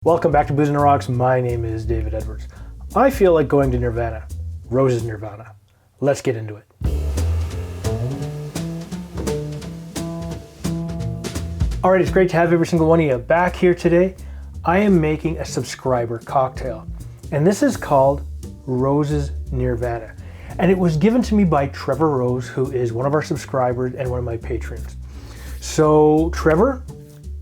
Welcome back to Booze and Rocks. My name is David Edwards. I feel like going to Nirvana. Rose's Nirvana. Let's get into it. All right, it's great to have every single one of you back here today. I am making a subscriber cocktail, and this is called Rose's Nirvana. And it was given to me by Trevor Rose, who is one of our subscribers and one of my patrons. So, Trevor,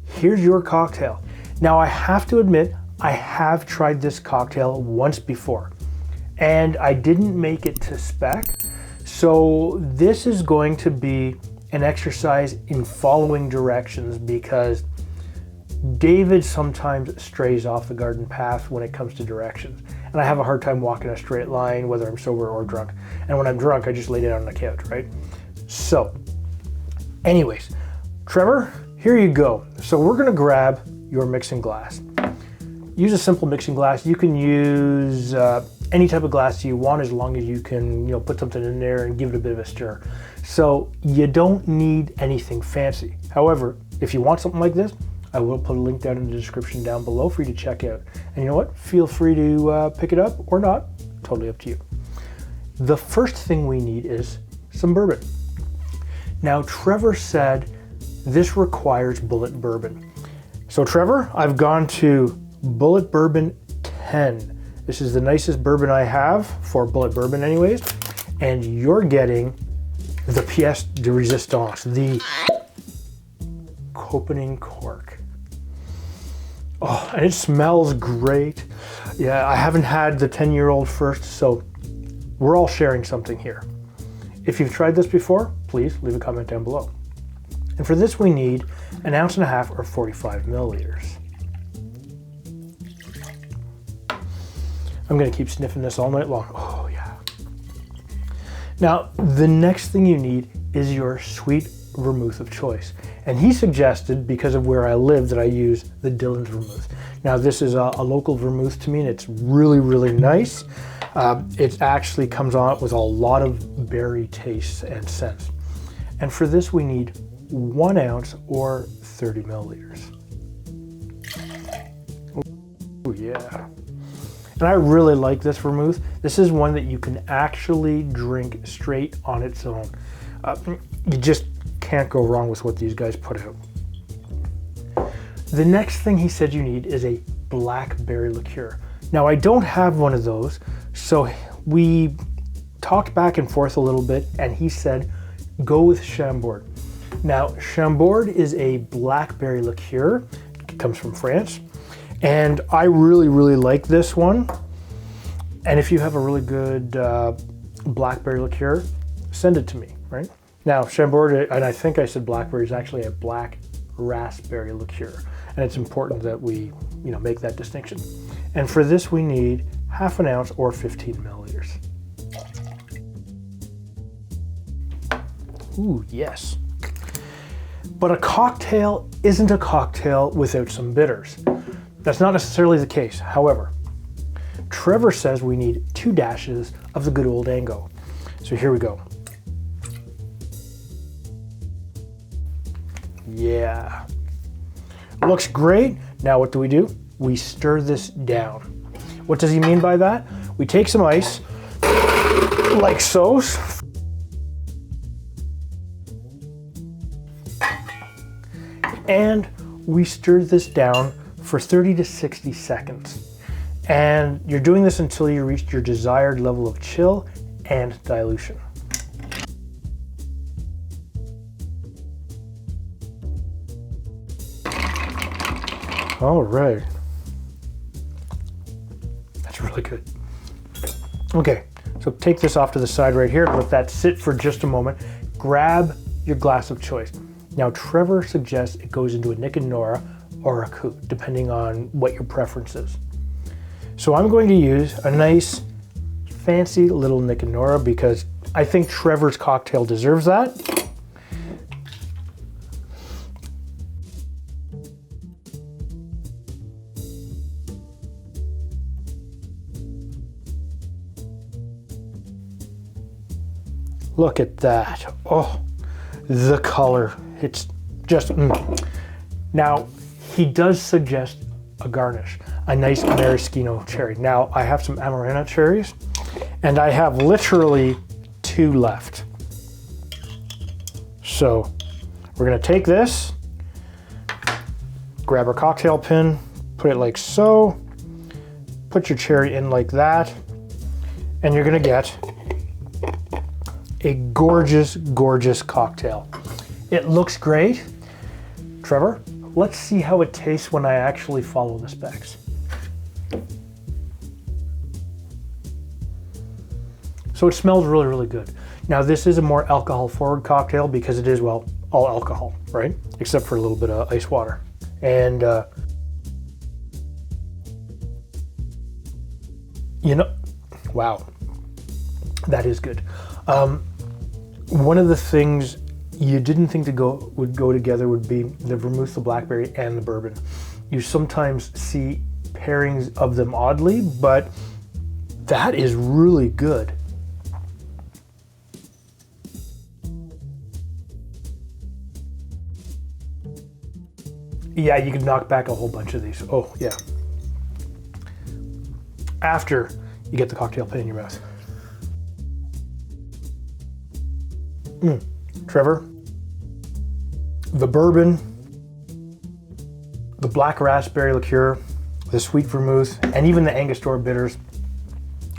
here's your cocktail. Now, I have to admit, I have tried this cocktail once before, and I didn't make it to spec. So this is going to be an exercise in following directions because David sometimes strays off the garden path when it comes to directions. And I have a hard time walking a straight line, whether I'm sober or drunk. And when I'm drunk, I just lay down on the couch, right? So, anyways, Trevor, here you go. So we're gonna grab your mixing glass. Use a simple mixing glass. You can use any type of glass you want as long as you can, put something in there and give it a bit of a stir. So you don't need anything fancy. However, if you want something like this, I will put a link down in the description down below for you to check out. And you know what? Feel free to pick it up or not. Totally up to you. The first thing we need is some bourbon. Now, Trevor said this requires Bulleit Bourbon. So Trevor, I've gone to Bulleit Bourbon 10. This is the nicest bourbon I have for Bulleit Bourbon anyways. And you're getting the pièce de résistance, the opening cork. Oh, and it smells great. Yeah, I haven't had the 10-year-old first, so we're all sharing something here. If you've tried this before, please leave a comment down below. And for this we need 1.5 ounces or 45 milliliters. I'm gonna keep sniffing this all night long. Oh yeah. Now, the next thing you need is your sweet vermouth of choice. And he suggested, because of where I live, that I use the Dillon's vermouth. Now, this is a local vermouth to me, and it's really, really nice. It actually comes on with a lot of berry tastes and scents. And for this, we need 1 ounce or 30 milliliters. Oh yeah. And I really like this vermouth. This is one that you can actually drink straight on its own. You just can't go wrong with what these guys put out. The next thing he said you need is a Blackberry Liqueur. Now, I don't have one of those, so we talked back and forth a little bit, and he said, go with Chambord. Now, Chambord is a blackberry liqueur. It comes from France. And I really, really like this one. And if you have a really good blackberry liqueur, send it to me, right? Now, Chambord, and I think I said blackberry, is actually a black raspberry liqueur. And it's important that we, make that distinction. And for this, we need 1/2 ounce or 15 milliliters. Ooh, yes. But a cocktail isn't a cocktail without some bitters. That's not necessarily the case. However, Trevor says we need 2 dashes of the good old Ango. So here we go. Yeah. Looks great. Now what do? We stir this down. What does he mean by that? We take some ice, like so. And we stir this down for 30 to 60 seconds. And you're doing this until you reach your desired level of chill and dilution. All right. That's really good. Okay, so take this off to the side right here, let that sit for just a moment. Grab your glass of choice. Now, Trevor suggests it goes into a Nora or a Coupe, depending on what your preference is. So I'm going to use a nice, fancy little Nora because I think Trevor's cocktail deserves that. Look at that. Oh, the color. It's just, Now, he does suggest a garnish. a nice Maraschino Cherry. Now I have some Amarena cherries, and I have literally 2 left. So we're gonna take this, grab our cocktail pin, put it like so, put your cherry in like that, and you're gonna get a gorgeous, gorgeous cocktail. It looks great. Trevor, let's see how it tastes when I actually follow the specs. So it smells really, really good. Now this is a more alcohol forward cocktail because it is, well, all alcohol, right? Except for a little bit of ice water. And you know, wow, that is good. One of the things you didn't think would go together would be the vermouth, the blackberry, and the bourbon. You sometimes see pairings of them oddly, but that is really good. Yeah, you could knock back a whole bunch of these. Oh, yeah. After you get the cocktail pin in your mouth. Trevor, the bourbon, the black raspberry liqueur, the sweet vermouth, and even the Angostura bitters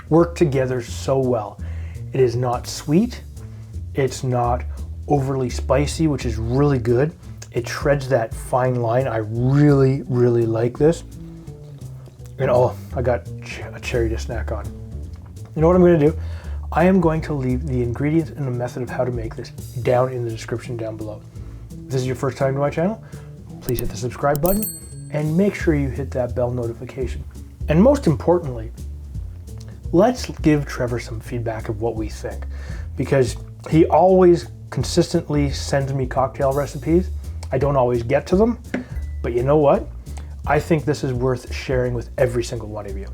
work together so well. It is not sweet. It's not overly spicy, which is really good. It shreds that fine line. I really, really like this. And oh, I got a cherry to snack on. You know what I'm going to do? I am going to leave the ingredients and the method of how to make this down in the description down below. If this is your first time to my channel, please hit the subscribe button and make sure you hit that bell notification. And most importantly, let's give Trevor some feedback of what we think, because he always consistently sends me cocktail recipes. I don't always get to them, but you know what? I think this is worth sharing with every single one of you.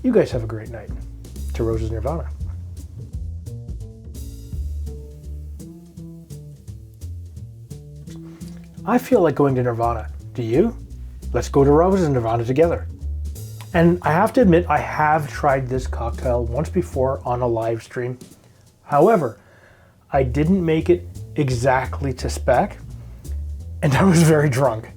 You guys have a great night. To Rose's Nirvana. I feel like going to Nirvana. Do you? Let's go to Rose's Nirvana together. And I have to admit, I have tried this cocktail once before on a live stream. However, I didn't make it exactly to spec, and I was very drunk.